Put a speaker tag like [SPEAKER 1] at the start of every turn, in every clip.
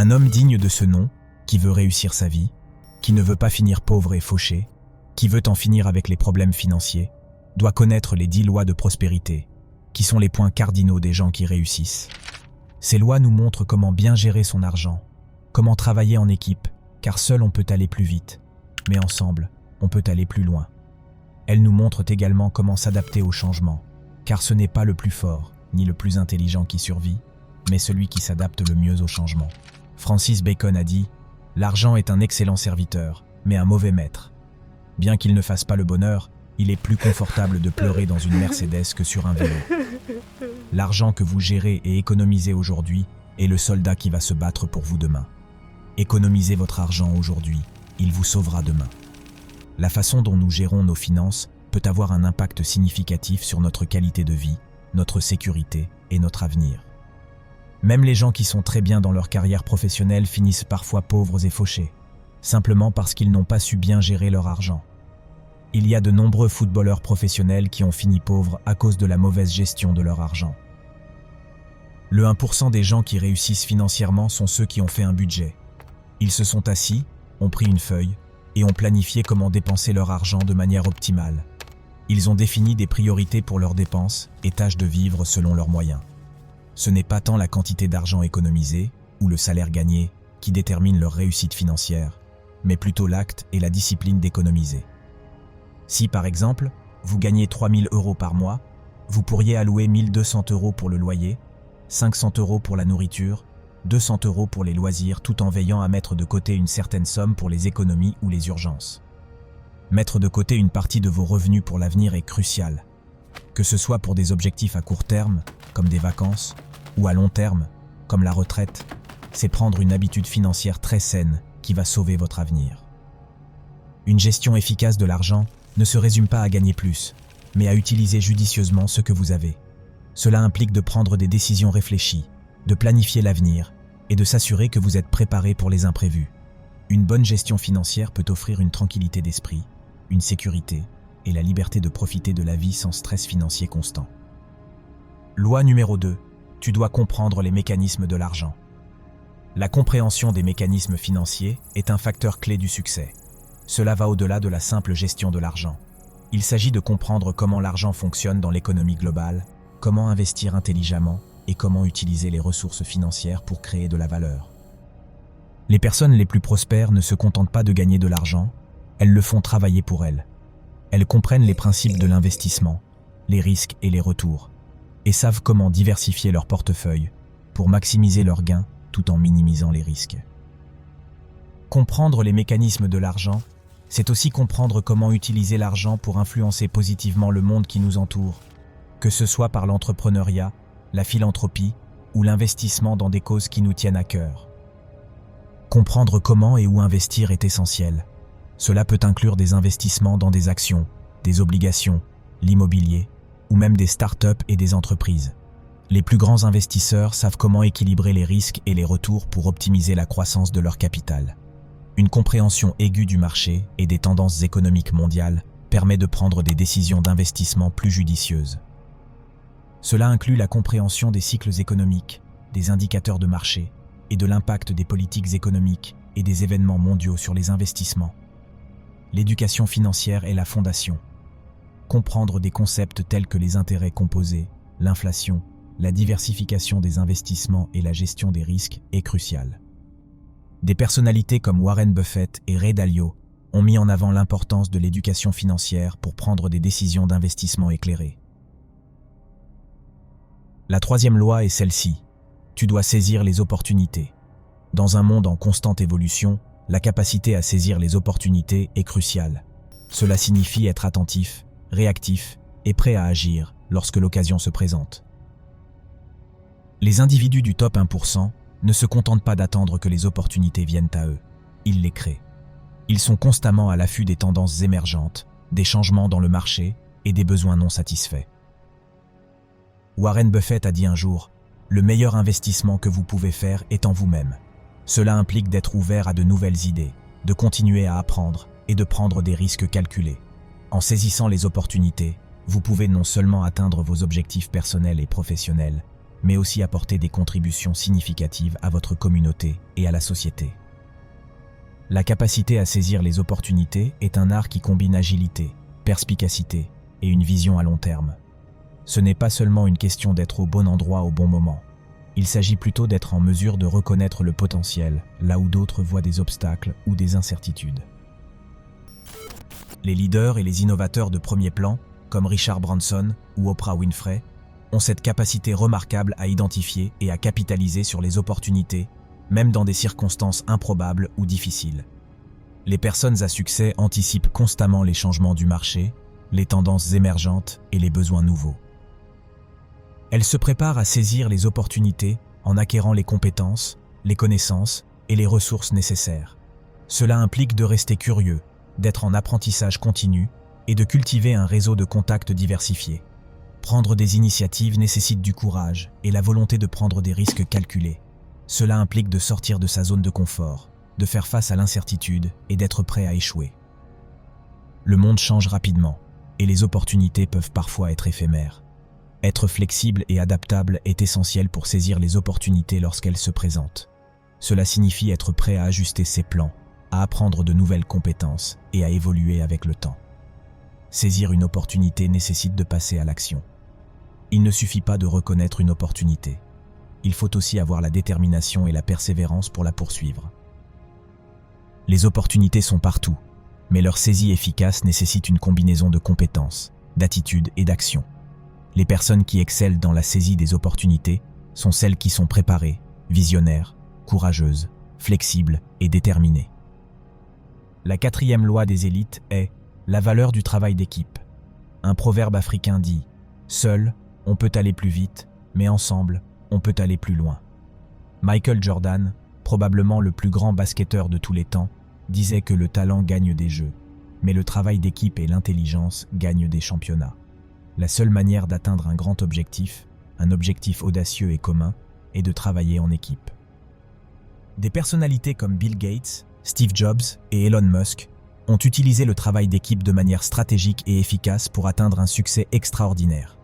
[SPEAKER 1] Un homme digne de ce nom, qui veut réussir sa vie, qui ne veut pas finir pauvre et fauché, qui veut en finir avec les problèmes financiers, doit connaître les 10 lois de prospérité, qui sont les points cardinaux des gens qui réussissent. Ces lois nous montrent comment bien gérer son argent, comment travailler en équipe, car seul on peut aller plus vite, mais ensemble, on peut aller plus loin. Elles nous montrent également comment s'adapter aux changements, car ce n'est pas le plus fort, ni le plus intelligent qui survit, mais celui qui s'adapte le mieux au changement. Francis Bacon a dit « L'argent est un excellent serviteur, mais un mauvais maître. Bien qu'il ne fasse pas le bonheur, il est plus confortable de pleurer dans une Mercedes que sur un vélo. L'argent que vous gérez et économisez aujourd'hui est le soldat qui va se battre pour vous demain. Économisez votre argent aujourd'hui, il vous sauvera demain. » La façon dont nous gérons nos finances peut avoir un impact significatif sur notre qualité de vie, notre sécurité et notre avenir. Même les gens qui sont très bien dans leur carrière professionnelle finissent parfois pauvres et fauchés, simplement parce qu'ils n'ont pas su bien gérer leur argent. Il y a de nombreux footballeurs professionnels qui ont fini pauvres à cause de la mauvaise gestion de leur argent. Le 1% des gens qui réussissent financièrement sont ceux qui ont fait un budget. Ils se sont assis, ont pris une feuille et ont planifié comment dépenser leur argent de manière optimale. Ils ont défini des priorités pour leurs dépenses et tâchent de vivre selon leurs moyens. Ce n'est pas tant la quantité d'argent économisé ou le salaire gagné qui détermine leur réussite financière, mais plutôt l'acte et la discipline d'économiser. Si, par exemple, vous gagnez 3 000 € par mois, vous pourriez allouer 1 200 € pour le loyer, 500 € pour la nourriture, 200 € pour les loisirs, tout en veillant à mettre de côté une certaine somme pour les économies ou les urgences. Mettre de côté une partie de vos revenus pour l'avenir est crucial, que ce soit pour des objectifs à court terme, comme des vacances, ou à long terme, comme la retraite. C'est prendre une habitude financière très saine qui va sauver votre avenir. Une gestion efficace de l'argent ne se résume pas à gagner plus, mais à utiliser judicieusement ce que vous avez. Cela implique de prendre des décisions réfléchies, de planifier l'avenir et de s'assurer que vous êtes préparé pour les imprévus. Une bonne gestion financière peut offrir une tranquillité d'esprit, une sécurité et la liberté de profiter de la vie sans stress financier constant. Loi numéro 2. Tu dois comprendre les mécanismes de l'argent. La compréhension des mécanismes financiers est un facteur clé du succès. Cela va au-delà de la simple gestion de l'argent. Il s'agit de comprendre comment l'argent fonctionne dans l'économie globale, comment investir intelligemment et comment utiliser les ressources financières pour créer de la valeur. Les personnes les plus prospères ne se contentent pas de gagner de l'argent, elles le font travailler pour elles. Elles comprennent les principes de l'investissement, les risques et les retours, et savent comment diversifier leur portefeuille pour maximiser leurs gains tout en minimisant les risques. Comprendre les mécanismes de l'argent, c'est aussi comprendre comment utiliser l'argent pour influencer positivement le monde qui nous entoure, que ce soit par l'entrepreneuriat, la philanthropie ou l'investissement dans des causes qui nous tiennent à cœur. Comprendre comment et où investir est essentiel. Cela peut inclure des investissements dans des actions, des obligations, l'immobilier ou même des startups et des entreprises. Les plus grands investisseurs savent comment équilibrer les risques et les retours pour optimiser la croissance de leur capital. Une compréhension aiguë du marché et des tendances économiques mondiales permet de prendre des décisions d'investissement plus judicieuses. Cela inclut la compréhension des cycles économiques, des indicateurs de marché et de l'impact des politiques économiques et des événements mondiaux sur les investissements. L'éducation financière est la fondation. Comprendre des concepts tels que les intérêts composés, l'inflation, la diversification des investissements et la gestion des risques est crucial. Des personnalités comme Warren Buffett et Ray Dalio ont mis en avant l'importance de l'éducation financière pour prendre des décisions d'investissement éclairées. La troisième loi est celle-ci. Tu dois saisir les opportunités. Dans un monde en constante évolution, la capacité à saisir les opportunités est cruciale. Cela signifie être attentif, réactif et prêt à agir lorsque l'occasion se présente. Les individus du top 1% ne se contentent pas d'attendre que les opportunités viennent à eux. Ils les créent. Ils sont constamment à l'affût des tendances émergentes, des changements dans le marché et des besoins non satisfaits. Warren Buffett a dit un jour « Le meilleur investissement que vous pouvez faire est en vous-même. Cela implique d'être ouvert à de nouvelles idées, de continuer à apprendre et de prendre des risques calculés. En saisissant les opportunités, vous pouvez non seulement atteindre vos objectifs personnels et professionnels, mais aussi apporter des contributions significatives à votre communauté et à la société. La capacité à saisir les opportunités est un art qui combine agilité, perspicacité et une vision à long terme. Ce n'est pas seulement une question d'être au bon endroit au bon moment. Il s'agit plutôt d'être en mesure de reconnaître le potentiel, là où d'autres voient des obstacles ou des incertitudes. Les leaders et les innovateurs de premier plan, comme Richard Branson ou Oprah Winfrey, ont cette capacité remarquable à identifier et à capitaliser sur les opportunités, même dans des circonstances improbables ou difficiles. Les personnes à succès anticipent constamment les changements du marché, les tendances émergentes et les besoins nouveaux. Elles se préparent à saisir les opportunités en acquérant les compétences, les connaissances et les ressources nécessaires. Cela implique de rester curieux, d'être en apprentissage continu et de cultiver un réseau de contacts diversifiés. Prendre des initiatives nécessite du courage et la volonté de prendre des risques calculés. Cela implique de sortir de sa zone de confort, de faire face à l'incertitude et d'être prêt à échouer. Le monde change rapidement et les opportunités peuvent parfois être éphémères. Être flexible et adaptable est essentiel pour saisir les opportunités lorsqu'elles se présentent. Cela signifie être prêt à ajuster ses plans, à apprendre de nouvelles compétences et à évoluer avec le temps. Saisir une opportunité nécessite de passer à l'action. Il ne suffit pas de reconnaître une opportunité. Il faut aussi avoir la détermination et la persévérance pour la poursuivre. Les opportunités sont partout, mais leur saisie efficace nécessite une combinaison de compétences, d'attitude et d'action. Les personnes qui excellent dans la saisie des opportunités sont celles qui sont préparées, visionnaires, courageuses, flexibles et déterminées. La 4e loi des élites est la valeur du travail d'équipe. Un proverbe africain dit « Seul, on peut aller plus vite, mais ensemble, on peut aller plus loin ». Michael Jordan, probablement le plus grand basketteur de tous les temps, disait que le talent gagne des jeux, mais le travail d'équipe et l'intelligence gagnent des championnats. La seule manière d'atteindre un grand objectif, un objectif audacieux et commun, est de travailler en équipe. Des personnalités comme Bill Gates, Steve Jobs et Elon Musk ont utilisé le travail d'équipe de manière stratégique et efficace pour atteindre un succès extraordinaire.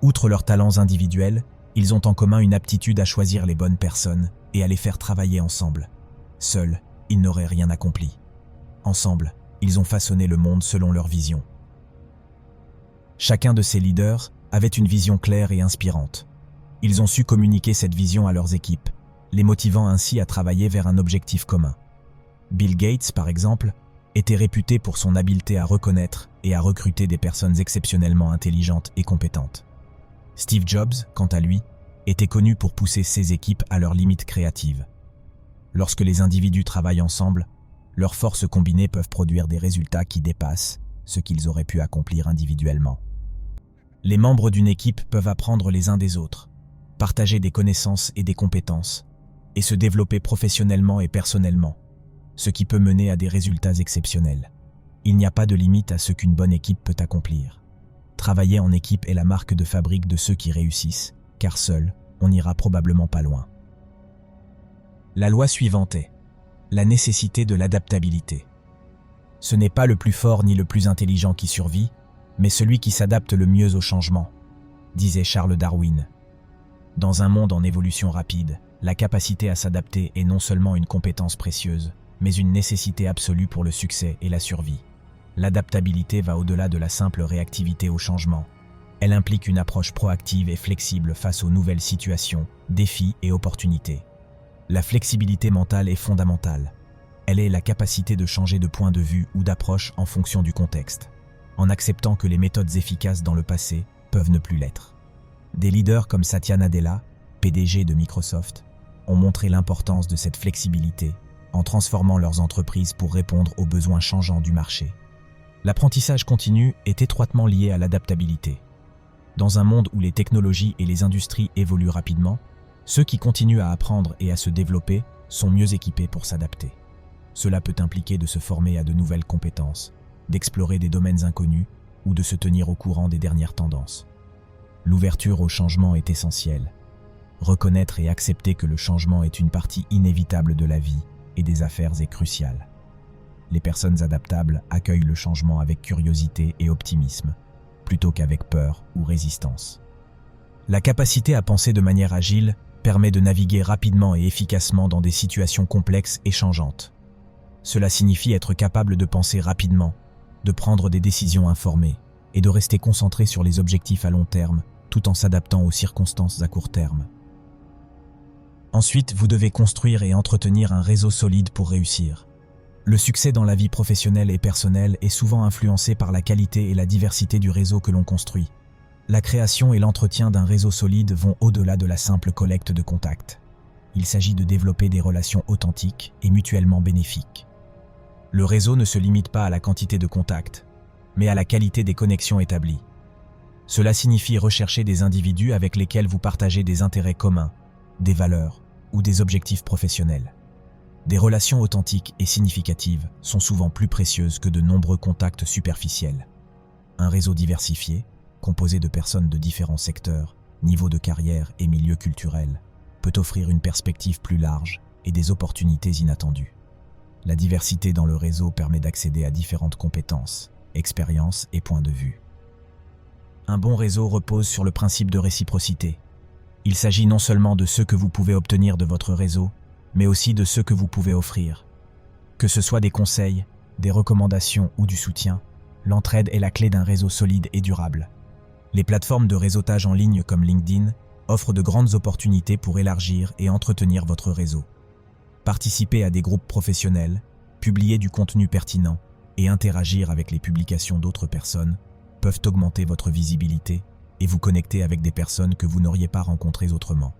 [SPEAKER 1] Outre leurs talents individuels, ils ont en commun une aptitude à choisir les bonnes personnes et à les faire travailler ensemble. Seuls, ils n'auraient rien accompli. Ensemble, ils ont façonné le monde selon leur vision. Chacun de ces leaders avait une vision claire et inspirante. Ils ont su communiquer cette vision à leurs équipes, les motivant ainsi à travailler vers un objectif commun. Bill Gates, par exemple, était réputé pour son habileté à reconnaître et à recruter des personnes exceptionnellement intelligentes et compétentes. Steve Jobs, quant à lui, était connu pour pousser ses équipes à leurs limites créatives. Lorsque les individus travaillent ensemble, leurs forces combinées peuvent produire des résultats qui dépassent ce qu'ils auraient pu accomplir individuellement. Les membres d'une équipe peuvent apprendre les uns des autres, partager des connaissances et des compétences, et se développer professionnellement et personnellement, ce qui peut mener à des résultats exceptionnels. Il n'y a pas de limite à ce qu'une bonne équipe peut accomplir. Travailler en équipe est la marque de fabrique de ceux qui réussissent, car seul, on n'ira probablement pas loin. La loi suivante est la nécessité de l'adaptabilité. Ce n'est pas le plus fort ni le plus intelligent qui survit, mais celui qui s'adapte le mieux au changement, disait Charles Darwin. Dans un monde en évolution rapide, la capacité à s'adapter est non seulement une compétence précieuse, mais une nécessité absolue pour le succès et la survie. L'adaptabilité va au-delà de la simple réactivité au changement. Elle implique une approche proactive et flexible face aux nouvelles situations, défis et opportunités. La flexibilité mentale est fondamentale. Elle est la capacité de changer de point de vue ou d'approche en fonction du contexte, en acceptant que les méthodes efficaces dans le passé peuvent ne plus l'être. Des leaders comme Satya Nadella, PDG de Microsoft, ont montré l'importance de cette flexibilité en transformant leurs entreprises pour répondre aux besoins changeants du marché. L'apprentissage continu est étroitement lié à l'adaptabilité. Dans un monde où les technologies et les industries évoluent rapidement, ceux qui continuent à apprendre et à se développer sont mieux équipés pour s'adapter. Cela peut impliquer de se former à de nouvelles compétences, d'explorer des domaines inconnus ou de se tenir au courant des dernières tendances. L'ouverture au changement est essentielle. Reconnaître et accepter que le changement est une partie inévitable de la vie et des affaires est crucial. Les personnes adaptables accueillent le changement avec curiosité et optimisme, plutôt qu'avec peur ou résistance. La capacité à penser de manière agile permet de naviguer rapidement et efficacement dans des situations complexes et changeantes. Cela signifie être capable de penser rapidement, de prendre des décisions informées et de rester concentré sur les objectifs à long terme tout en s'adaptant aux circonstances à court terme. Ensuite, vous devez construire et entretenir un réseau solide pour réussir. Le succès dans la vie professionnelle et personnelle est souvent influencé par la qualité et la diversité du réseau que l'on construit. La création et l'entretien d'un réseau solide vont au-delà de la simple collecte de contacts. Il s'agit de développer des relations authentiques et mutuellement bénéfiques. Le réseau ne se limite pas à la quantité de contacts, mais à la qualité des connexions établies. Cela signifie rechercher des individus avec lesquels vous partagez des intérêts communs, des valeurs ou des objectifs professionnels. Des relations authentiques et significatives sont souvent plus précieuses que de nombreux contacts superficiels. Un réseau diversifié, composé de personnes de différents secteurs, niveaux de carrière et milieux culturels, peut offrir une perspective plus large et des opportunités inattendues. La diversité dans le réseau permet d'accéder à différentes compétences, expériences et points de vue. Un bon réseau repose sur le principe de réciprocité. Il s'agit non seulement de ce que vous pouvez obtenir de votre réseau, mais aussi de ce que vous pouvez offrir. Que ce soit des conseils, des recommandations ou du soutien, l'entraide est la clé d'un réseau solide et durable. Les plateformes de réseautage en ligne comme LinkedIn offrent de grandes opportunités pour élargir et entretenir votre réseau. Participer à des groupes professionnels, publier du contenu pertinent et interagir avec les publications d'autres personnes peuvent augmenter votre visibilité et vous connecter avec des personnes que vous n'auriez pas rencontrées autrement.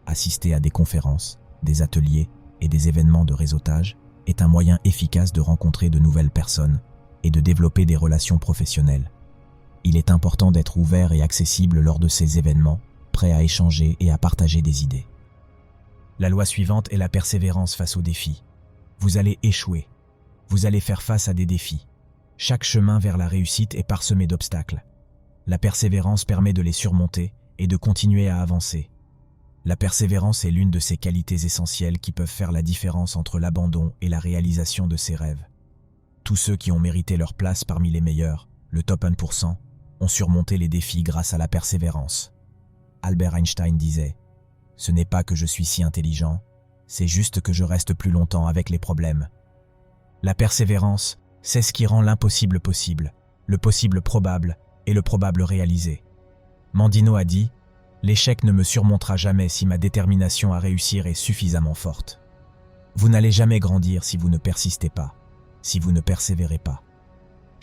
[SPEAKER 1] Assister à des conférences, des ateliers et des événements de réseautage est un moyen efficace de rencontrer de nouvelles personnes et de développer des relations professionnelles. Il est important d'être ouvert et accessible lors de ces événements, prêt à échanger et à partager des idées. La loi suivante est la persévérance face aux défis. Vous allez échouer. Vous allez faire face à des défis. Chaque chemin vers la réussite est parsemé d'obstacles. La persévérance permet de les surmonter et de continuer à avancer. La persévérance est l'une de ces qualités essentielles qui peuvent faire la différence entre l'abandon et la réalisation de ses rêves. Tous ceux qui ont mérité leur place parmi les meilleurs, le top 1%, ont surmonté les défis grâce à la persévérance. Albert Einstein disait « Ce n'est pas que je suis si intelligent, c'est juste que je reste plus longtemps avec les problèmes. » La persévérance, c'est ce qui rend l'impossible possible, le possible probable et le probable réalisé. Mandino a dit « L'échec ne me surmontera jamais si ma détermination à réussir est suffisamment forte. » Vous n'allez jamais grandir si vous ne persistez pas, si vous ne persévérez pas.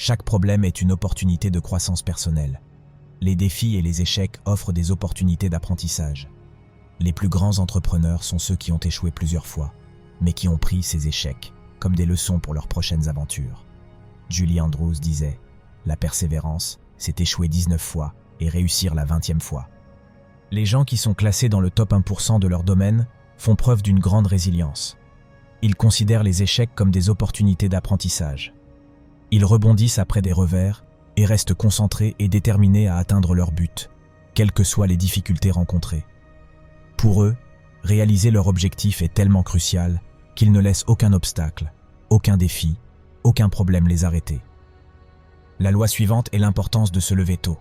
[SPEAKER 1] Chaque problème est une opportunité de croissance personnelle. Les défis et les échecs offrent des opportunités d'apprentissage. Les plus grands entrepreneurs sont ceux qui ont échoué plusieurs fois, mais qui ont pris ces échecs comme des leçons pour leurs prochaines aventures. Julie Andrews disait « La persévérance, c'est échouer 19 fois et réussir la 20e fois. » Les gens qui sont classés dans le top 1% de leur domaine font preuve d'une grande résilience. Ils considèrent les échecs comme des opportunités d'apprentissage. Ils rebondissent après des revers et restent concentrés et déterminés à atteindre leur but, quelles que soient les difficultés rencontrées. Pour eux, réaliser leur objectif est tellement crucial qu'ils ne laissent aucun obstacle, aucun défi, aucun problème les arrêter. La loi suivante est l'importance de se lever tôt.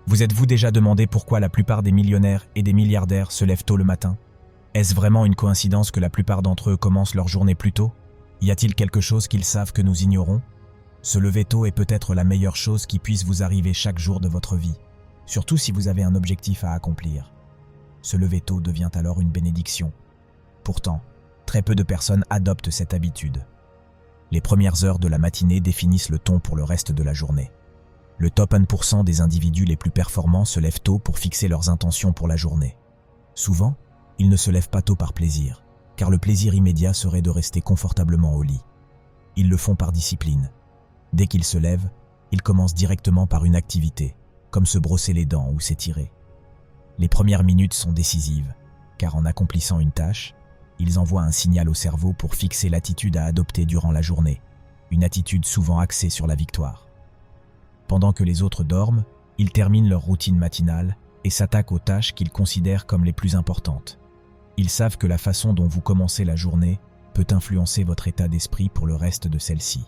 [SPEAKER 1] Vous êtes-vous déjà demandé pourquoi la plupart des millionnaires et des milliardaires se lèvent tôt le matin? Est-ce vraiment une coïncidence que la plupart d'entre eux commencent leur journée plus tôt? Y a-t-il quelque chose qu'ils savent que nous ignorons? Se lever tôt est peut-être la meilleure chose qui puisse vous arriver chaque jour de votre vie, surtout si vous avez un objectif à accomplir. Se lever tôt devient alors une bénédiction. Pourtant, très peu de personnes adoptent cette habitude. Les premières heures de la matinée définissent le ton pour le reste de la journée. Le top 1% des individus les plus performants se lèvent tôt pour fixer leurs intentions pour la journée. Souvent, ils ne se lèvent pas tôt par plaisir, car le plaisir immédiat serait de rester confortablement au lit. Ils le font par discipline. Dès qu'ils se lèvent, ils commencent directement par une activité, comme se brosser les dents ou s'étirer. Les premières minutes sont décisives, car en accomplissant une tâche, ils envoient un signal au cerveau pour fixer l'attitude à adopter durant la journée, une attitude souvent axée sur la victoire. Pendant que les autres dorment, ils terminent leur routine matinale et s'attaquent aux tâches qu'ils considèrent comme les plus importantes. Ils savent que la façon dont vous commencez la journée peut influencer votre état d'esprit pour le reste de celle-ci.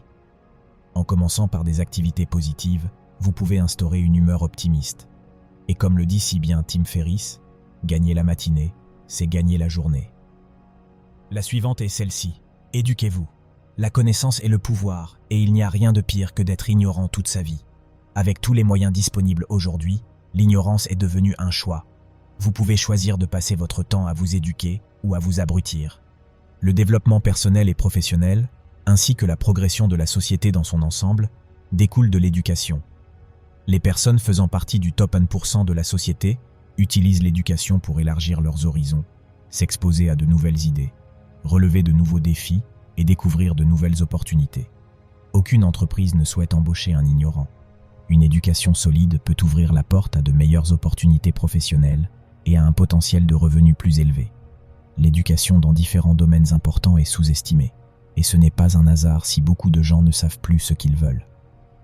[SPEAKER 1] En commençant par des activités positives, vous pouvez instaurer une humeur optimiste. Et comme le dit si bien Tim Ferriss, gagner la matinée, c'est gagner la journée. La suivante est celle-ci. Éduquez-vous. La connaissance est le pouvoir, et il n'y a rien de pire que d'être ignorant toute sa vie. Avec tous les moyens disponibles aujourd'hui, l'ignorance est devenue un choix. Vous pouvez choisir de passer votre temps à vous éduquer ou à vous abrutir. Le développement personnel et professionnel, ainsi que la progression de la société dans son ensemble, découlent de l'éducation. Les personnes faisant partie du top 1% de la société utilisent l'éducation pour élargir leurs horizons, s'exposer à de nouvelles idées, relever de nouveaux défis et découvrir de nouvelles opportunités. Aucune entreprise ne souhaite embaucher un ignorant. Une éducation solide peut ouvrir la porte à de meilleures opportunités professionnelles et à un potentiel de revenus plus élevé. L'éducation dans différents domaines importants est sous-estimée, et ce n'est pas un hasard si beaucoup de gens ne savent plus ce qu'ils veulent.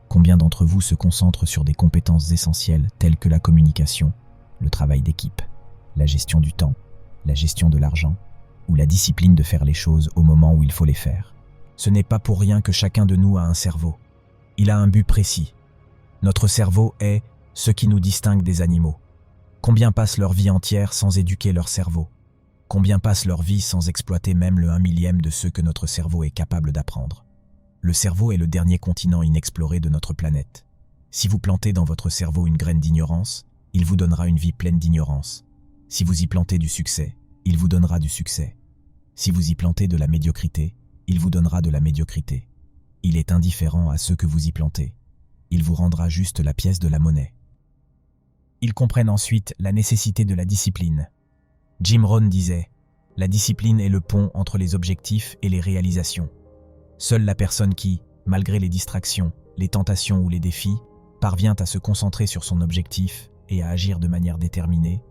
[SPEAKER 1] Combien d'entre vous se concentrent sur des compétences essentielles telles que la communication, le travail d'équipe, la gestion du temps, la gestion de l'argent, ou la discipline de faire les choses au moment où il faut les faire? Ce n'est pas pour rien que chacun de nous a un cerveau. Il a un but précis. Notre cerveau est ce qui nous distingue des animaux. Combien passent leur vie entière sans éduquer leur cerveau? Combien passent leur vie sans exploiter même le 1/1000e de ce que notre cerveau est capable d'apprendre? Le cerveau est le dernier continent inexploré de notre planète. Si vous plantez dans votre cerveau une graine d'ignorance, il vous donnera une vie pleine d'ignorance. Si vous y plantez du succès, il vous donnera du succès. Si vous y plantez de la médiocrité, il vous donnera de la médiocrité. Il est indifférent à ce que vous y plantez. Il vous rendra juste la pièce de la monnaie. Ils comprennent ensuite la nécessité de la discipline. Jim Rohn disait « La discipline est le pont entre les objectifs et les réalisations. Seule la personne qui, malgré les distractions, les tentations ou les défis, parvient à se concentrer sur son objectif et à agir de manière déterminée,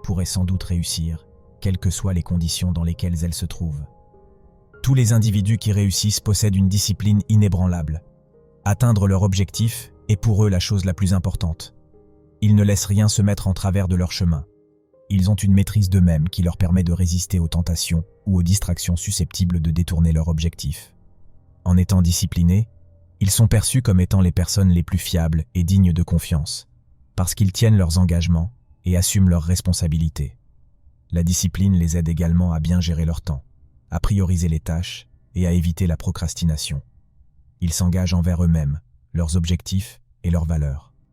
[SPEAKER 1] pourrait sans doute réussir, quelles que soient les conditions dans lesquelles elle se trouve. » Tous les individus qui réussissent possèdent une discipline inébranlable. Atteindre leur objectif est pour eux la chose la plus importante. Ils ne laissent rien se mettre en travers de leur chemin. Ils ont une maîtrise d'eux-mêmes qui leur permet de résister aux tentations ou aux distractions susceptibles de détourner leur objectif. En étant disciplinés, ils sont perçus comme étant les personnes les plus fiables et dignes de confiance, parce qu'ils tiennent leurs engagements et assument leurs responsabilités. La discipline les aide également à bien gérer leur temps, à prioriser les tâches et à éviter la procrastination. Ils s'engagent envers eux-mêmes, leurs objectifs et leurs valeurs.